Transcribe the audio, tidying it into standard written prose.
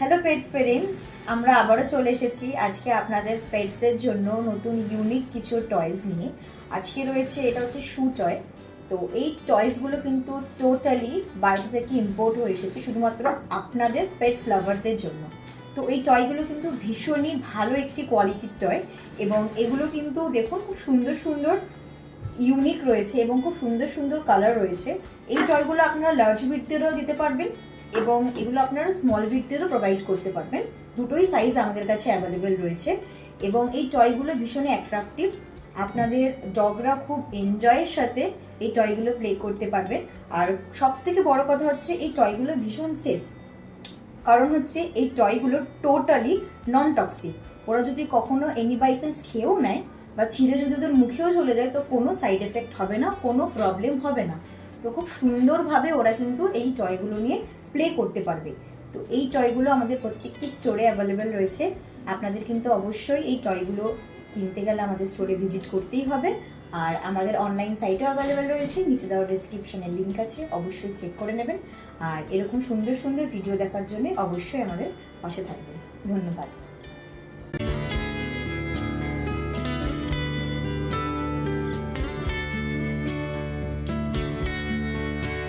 Hello পেট parents, আমরা আবারও চলে এসেছি আজকে আপনাদের পেটসদের জন্য নতুন ইউনিক কিছু টয়েস নিয়ে। আজকে রয়েছে, এটা হচ্ছে শু টয়। তো এই টয়েসগুলো কিন্তু টোটালি বাইরে থেকে ইম্পোর্ট হয়ে এসেছে শুধুমাত্র আপনাদের পেটস লাভারদের জন্য। তো এই টয়গুলো কিন্তু ভীষণই ভালো একটি কোয়ালিটির টয়, এবং এগুলো কিন্তু দেখুন খুব সুন্দর সুন্দর ইউনিক রয়েছে এবং খুব সুন্দর সুন্দর কালার রয়েছে। এই টয়গুলো আপনারা লার্জ বিটদেরও দিতে পারবেন এবং এগুলো আপনারা স্মল বিটদেরও প্রোভাইড করতে পারবেন। দুটোই সাইজ আমাদের কাছে অ্যাভেলেবেল রয়েছে এবং এই টয়গুলো ভীষণই অ্যাট্রাকটিভ। আপনাদের ডগরা খুব এনজয়ের সাথে এই টয়গুলো প্লে করতে পারবেন। আর সব থেকে বড় কথা হচ্ছে এই টয়গুলো ভীষণ সেফ, কারণ হচ্ছে এই টয়গুলো টোটালি নন টক্সিক। ওরা যদি কখনো এনি বাই চান্স খেয়েও নেয় বা ছিঁড়ে যদি ওদের মুখেও চলে যায় তো কোনো সাইড এফেক্ট হবে না, কোনো প্রবলেম হবে না। তো খুব সুন্দরভাবে ওরা কিন্তু এই টয়গুলো নিয়ে প্লে করতে পারবে। তো এই টয়গুলো আমাদের প্রত্যেকটি স্টোরে অ্যাভেলেবেল রয়েছে। আপনাদের কিন্তু অবশ্যই এই টয়গুলো কিনতে গেলে আমাদের স্টোরে ভিজিট করতেই হবে। আর আমাদের অনলাইন সাইটও অ্যাভেলেবেল রয়েছে, নিচে দেওয়া ডেসক্রিপশনে লিঙ্ক আছে, অবশ্যই চেক করে নেবেন। আর এরকম সুন্দর সুন্দর ভিডিও দেখার জন্য অবশ্যই আমাদের পাশে থাকবেন। ধন্যবাদ।